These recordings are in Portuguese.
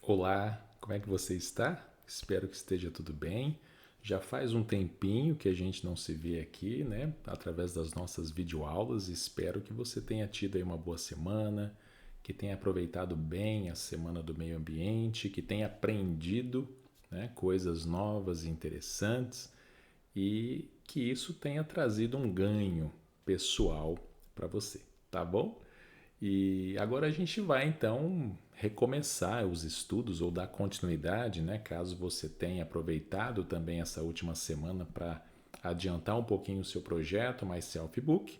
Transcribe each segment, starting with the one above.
Olá, como é que você está? Espero que esteja tudo bem. Já faz um tempinho que a gente não se vê aqui, né? Através das nossas videoaulas. Espero que você tenha tido aí uma boa semana, que tenha aproveitado bem a semana do meio ambiente, que tenha aprendido, né, coisas novas e interessantes e que isso tenha trazido um ganho pessoal para você, tá bom? E agora a gente vai então recomeçar os estudos ou dar continuidade, né? Caso você tenha aproveitado também essa última semana para adiantar um pouquinho o seu projeto mais self-book.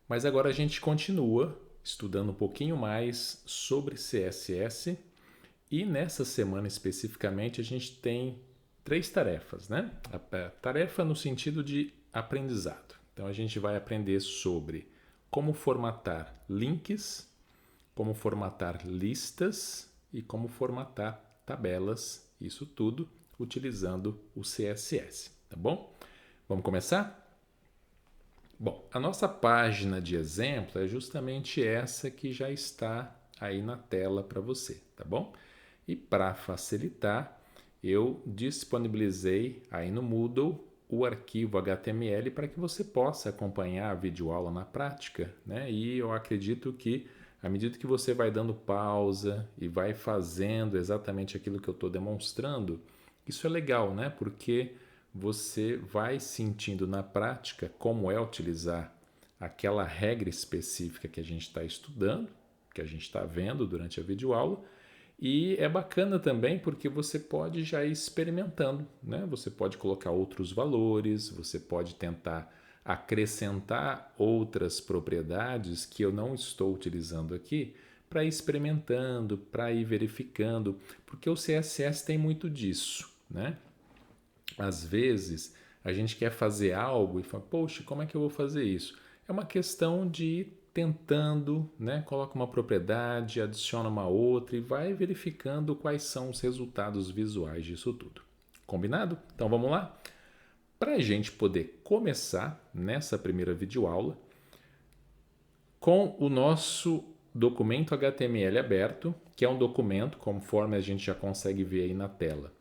Mas agora a gente continua estudando um pouquinho mais sobre CSS e nessa semana especificamente a gente tem três tarefas, né? A tarefa no sentido de aprendizado. Então a gente vai aprender sobre como formatar links, como formatar listas e como formatar tabelas, isso tudo utilizando o CSS, tá bom? Vamos começar? Bom, a nossa página de exemplo é justamente essa que já está aí na tela para você, tá bom? E para facilitar, eu disponibilizei aí no Moodle o arquivo HTML para que você possa acompanhar a videoaula na prática, né? E eu acredito que à medida que você vai dando pausa e vai fazendo exatamente aquilo que eu estou demonstrando, isso é legal, né? Porque você vai sentindo na prática como é utilizar aquela regra específica que a gente está estudando, que a gente está vendo durante a videoaula. E é bacana também porque você pode já ir experimentando, né? Você pode colocar outros valores, você pode tentar acrescentar outras propriedades que eu não estou utilizando aqui para ir experimentando, para ir verificando, porque o CSS tem muito disso, né? Às vezes a gente quer fazer algo e fala, poxa, como é que eu vou fazer isso? É uma questão de ir tentando, né? Coloca uma propriedade, adiciona uma outra e vai verificando quais são os resultados visuais disso tudo. Combinado? Então vamos lá? Para a gente poder começar nessa primeira videoaula com o nosso documento HTML aberto, que é um documento, conforme a gente já consegue ver aí na tela,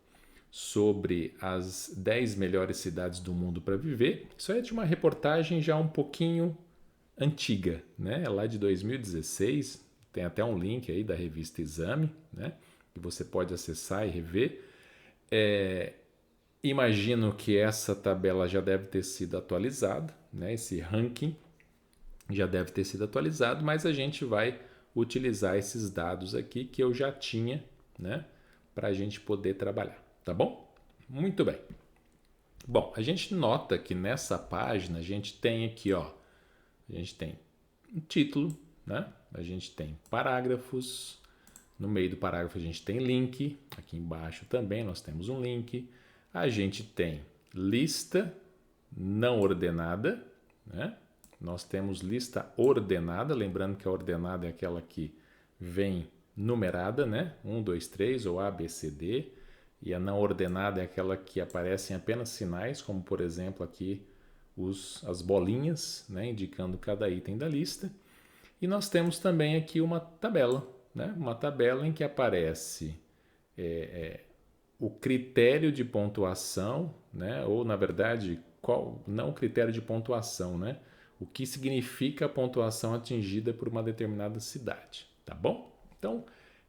sobre as 10 melhores cidades do mundo para viver. Isso é de uma reportagem já um pouquinho antiga, né? É lá de 2016, tem até um link aí da revista Exame, né? Que você pode acessar e rever. Imagino que essa tabela já deve ter sido atualizada, né? Esse ranking já deve ter sido atualizado, mas a gente vai utilizar esses dados aqui que eu já tinha, né? Para a gente poder trabalhar, tá bom? Muito bem. Bom, a gente nota que nessa página a gente tem aqui, ó, a gente tem um título, né? A gente tem parágrafos, no meio do parágrafo a gente tem link, aqui embaixo também nós temos um link. A gente tem lista não ordenada, né? Nós temos lista ordenada, lembrando que a ordenada é aquela que vem numerada, né? 1, 2, 3 ou A, B, C, D. E a não ordenada é aquela que aparecem apenas sinais, como por exemplo aqui as bolinhas, né? Indicando cada item da lista. E nós temos também aqui uma tabela, né? Uma tabela em que aparece o critério de pontuação, né? Ou na verdade, não o critério de pontuação, né? O que significa a pontuação atingida por uma determinada cidade, tá bom? Então,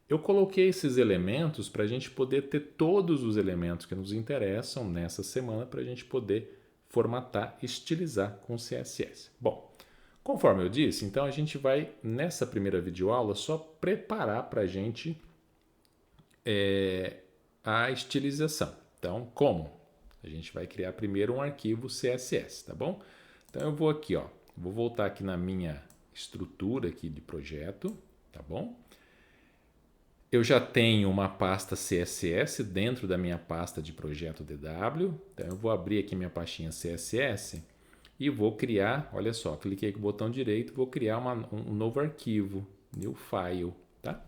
eu coloquei esses elementos para a gente poder ter todos os elementos que nos interessam nessa semana para a gente poder formatar, estilizar com CSS. Bom, conforme eu disse, então a gente vai, nessa primeira videoaula, só preparar para a gente a estilização. Então, como? A gente vai criar primeiro um arquivo CSS, tá bom? Então eu vou aqui, ó, vou voltar aqui na minha estrutura aqui de projeto, tá bom? Eu já tenho uma pasta CSS dentro da minha pasta de projeto DW, então eu vou abrir aqui minha pastinha CSS e vou criar, olha só, cliquei com o botão direito, vou criar um novo arquivo, new file, tá?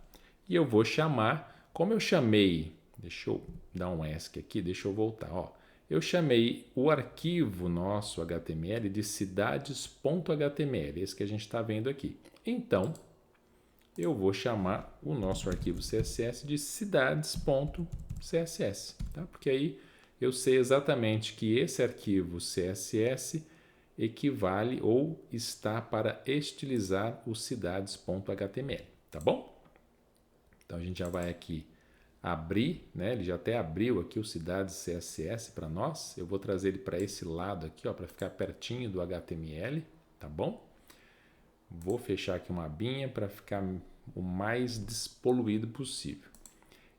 E eu vou chamar, como eu chamei, deixa eu dar um ESC aqui, deixa eu voltar, ó. Eu chamei o arquivo nosso HTML de cidades.html, esse que a gente está vendo aqui. Então, eu vou chamar o nosso arquivo CSS de cidades.css, tá? Porque aí eu sei exatamente que esse arquivo CSS equivale ou está para estilizar o cidades.html, tá bom? Então a gente já vai aqui abrir, né? Ele já até abriu aqui o cidades CSS para nós. Eu vou trazer ele para esse lado aqui, ó, para ficar pertinho do HTML, tá bom? Vou fechar aqui uma abinha para ficar o mais despoluído possível.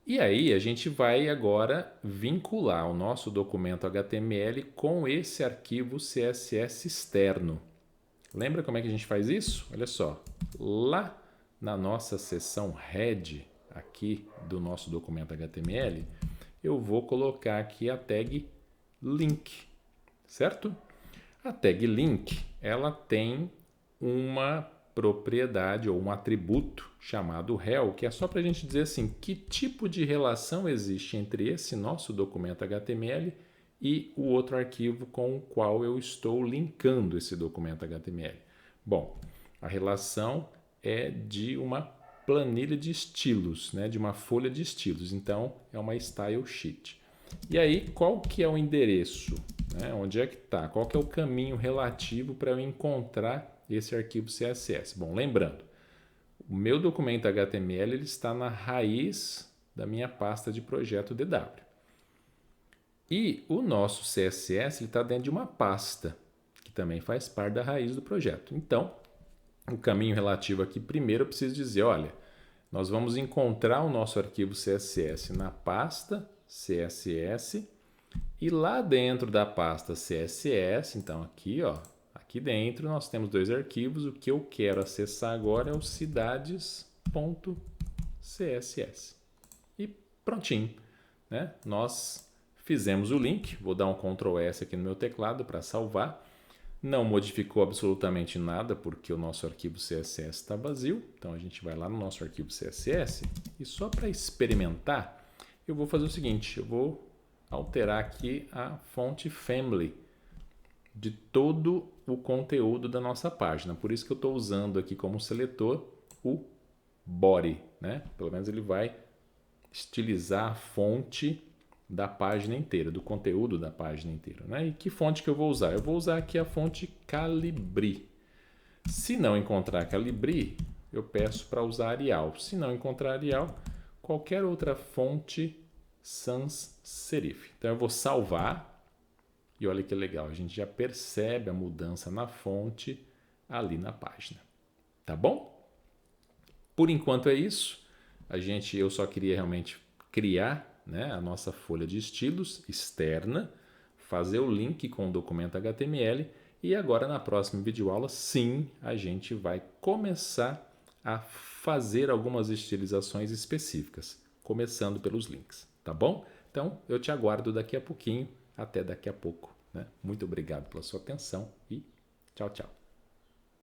E aí a gente vai agora vincular o nosso documento HTML com esse arquivo CSS externo. Lembra como é que a gente faz isso? Olha só, lá na nossa seção head aqui do nosso documento HTML, eu vou colocar aqui a tag link, certo? A tag link, ela tem uma propriedade ou um atributo chamado rel, que é só para a gente dizer assim, que tipo de relação existe entre esse nosso documento HTML e o outro arquivo com o qual eu estou linkando esse documento HTML. Bom, a relação é de uma planilha de estilos, né, de uma folha de estilos, então é uma style sheet. E aí, qual que é o endereço? Né? Onde é que está? Qual que é o caminho relativo para eu encontrar esse arquivo CSS? Bom, lembrando, o meu documento HTML ele está na raiz da minha pasta de projeto DW. E o nosso CSS está dentro de uma pasta, que também faz parte da raiz do projeto. Então, o caminho relativo aqui, primeiro eu preciso dizer, olha, nós vamos encontrar o nosso arquivo CSS na pasta CSS e lá dentro da pasta CSS, então aqui, ó, aqui dentro nós temos dois arquivos. O que eu quero acessar agora é o cidades.css. E prontinho, né? Nós fizemos o link. Vou dar um Ctrl S aqui no meu teclado para salvar. Não modificou absolutamente nada porque o nosso arquivo CSS está vazio. Então a gente vai lá no nosso arquivo CSS e só para experimentar, eu vou fazer o seguinte, eu vou alterar aqui a fonte family de todo o conteúdo da nossa página. Por isso que eu estou usando aqui como seletor o body, né? Pelo menos ele vai estilizar a fonte da página inteira, do conteúdo da página inteira, né? E que fonte que eu vou usar? Eu vou usar aqui a fonte Calibri. Se não encontrar Calibri, eu peço para usar Arial. Se não encontrar Arial, qualquer outra fonte sans serif. Então eu vou salvar e olha que legal, a gente já percebe a mudança na fonte ali na página. Tá bom? Por enquanto é isso. Eu só queria realmente criar, né, a nossa folha de estilos externa, fazer o link com o documento HTML e agora na próxima videoaula, sim, a gente vai começar a fazer algumas estilizações específicas, começando pelos links, tá bom? Então, eu te aguardo daqui a pouquinho, até daqui a pouco, né? Muito obrigado pela sua atenção e tchau, tchau.